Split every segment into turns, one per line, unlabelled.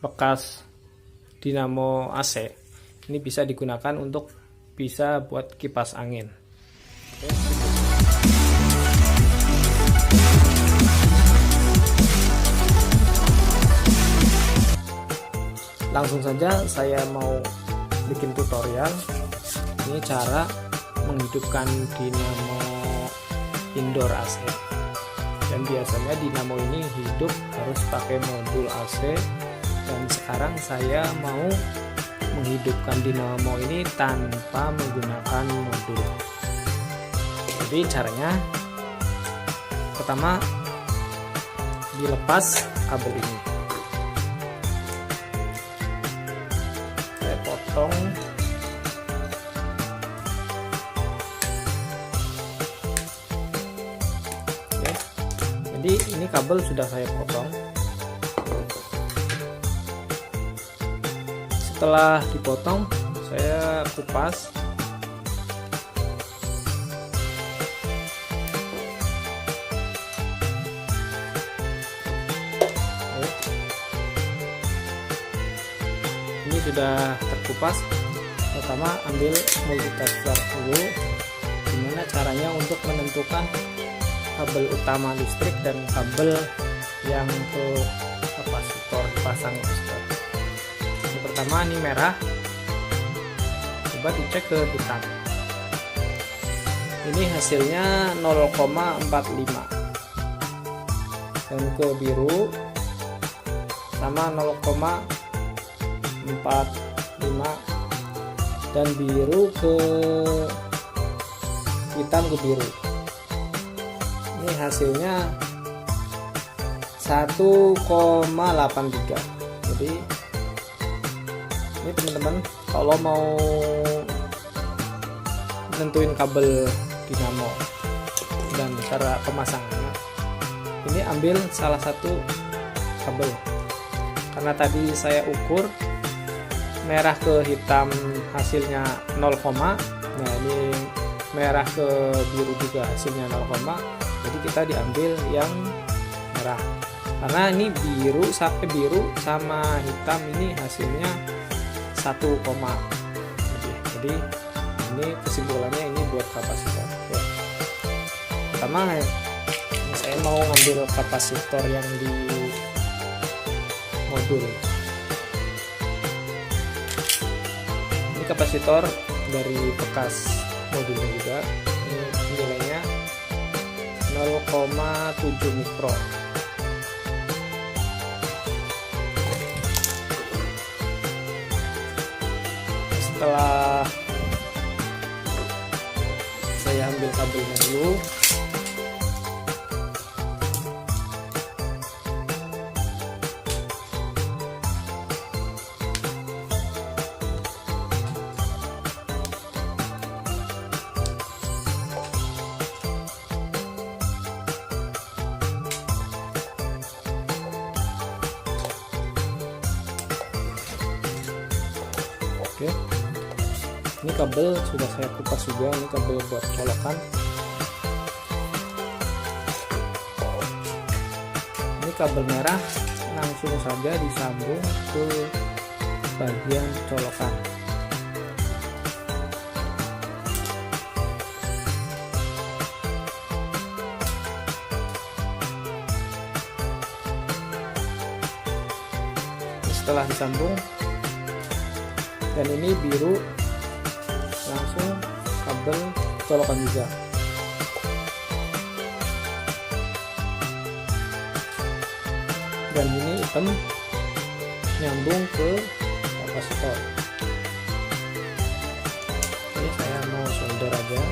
bekas dinamo AC. Ini bisa digunakan untuk bisa buat kipas angin. Langsung saja saya mau bikin tutorial. Ini cara menghidupkan dinamo indoor AC. Dan biasanya dinamo ini hidup harus pakai modul AC. Dan sekarang saya mau menghidupkan dinamo ini tanpa menggunakan modul. Jadi caranya, pertama dilepas kabel ini. Saya potong. Oke. Jadi ini kabel sudah saya potong. Setelah dipotong, saya kupas. Ini sudah terkupas. Pertama ambil multitester dulu. Gimana caranya untuk menentukan kabel utama listrik dan kabel yang ke kapasitor dipasang kapasitor. Pertama ini merah, coba dicek ke hitam. Ini hasilnya 0,45 dan ke biru sama 0,45 dan biru ke hitam ke biru. Ini hasilnya 1,83. Jadi ini teman-teman, kalau mau nentuin kabel dinamo dan cara pemasangannya, ini ambil salah satu kabel. Karena tadi saya ukur merah ke hitam hasilnya 0, nah ini merah ke biru juga hasilnya 0, jadi kita diambil yang merah. Karena ini biru sama hitam ini hasilnya 1, jadi ini kesimpulannya ini buat kapasitor. Oke. Pertama saya mau ngambil kapasitor yang di modul. Ini kapasitor dari bekas modulnya juga. Ini nilainya 0,7 mikro. Setelah saya ambil kabelnya dulu, oke. Ini kabel sudah saya kupas juga, ini kabel buat colokan. Ini kabel merah langsung saja disambung ke bagian colokan. Setelah disambung, dan ini biru, langsung kabel colokan juga. Dan ini hitam nyambung ke kapasitor. Ini saya mau solder aja.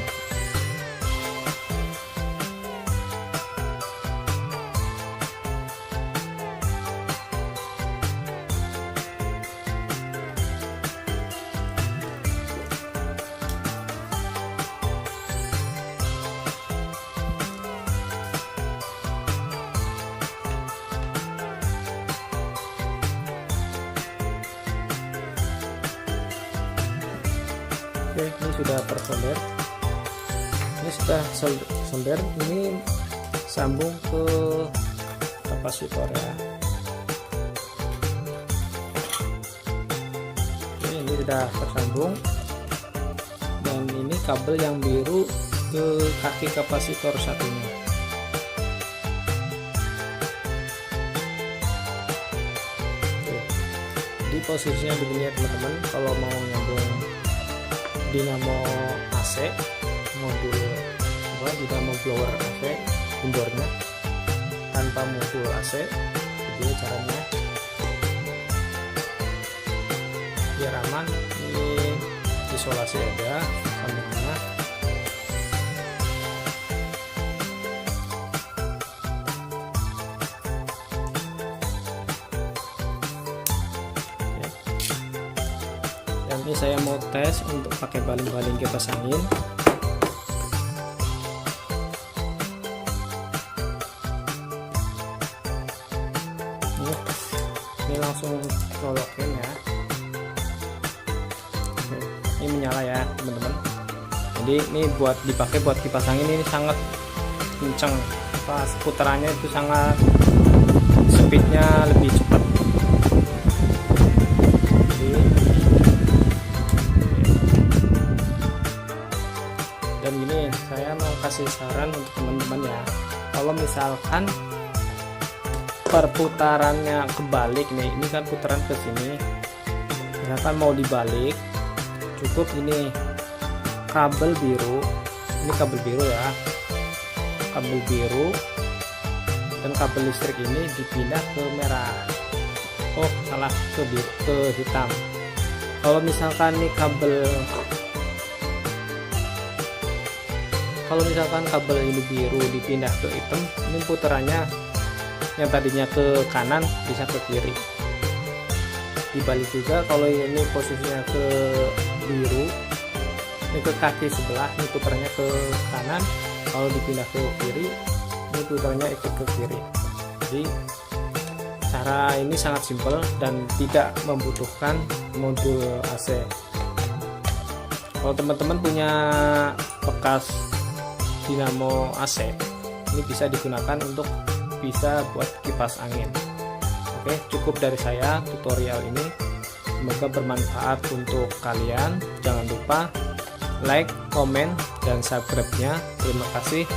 Oke, ini sudah tersolder. Ini sudah solder. Ini sambung ke kapasitor ya. sudah tersambung, dan ini kabel yang biru ke kaki kapasitor satunya. Jadi posisinya begini ya teman-teman. Kalau mau nyambung dinamo AC, modul dinamo blower AC indoornya tanpa modul AC, jadi caranya biar aman. Ini isolasi ada sambungannya. Dan ini saya mau tes untuk pakai baling-baling kipas angin. Ini langsung colokin ya. Oke, ini menyala ya teman-teman. Jadi ini buat dipakai buat kipas angin, ini sangat kencang, pas putarannya itu sangat speednya lebih cepat. Dan gini, saya mau kasih saran untuk teman-teman ya, kalau misalkan perputarannya kebalik nih, ini kan putaran ke sini, misalkan mau dibalik, cukup ini kabel biru, ini kabel biru ya, kabel biru dan kabel listrik ini dipindah ke merah. Oh salah, ke biru, ke hitam. Kalau misalkan nih kalau misalkan kabel ini biru dipindah ke hitam, ini putarannya yang tadinya ke kanan bisa ke kiri. Dibalik juga, kalau ini posisinya ke biru, ini ke kaki sebelah, ini putarannya ke kanan. Kalau dipindah ke kiri, ini putarannya ikut ke kiri. Jadi cara ini sangat simpel dan tidak membutuhkan modul AC. Kalau teman-teman punya bekas dinamo AC, ini bisa digunakan untuk bisa buat kipas angin. Oke, cukup dari saya tutorial ini, semoga bermanfaat untuk kalian. Jangan lupa like, komen, dan subscribe-nya. Terima kasih.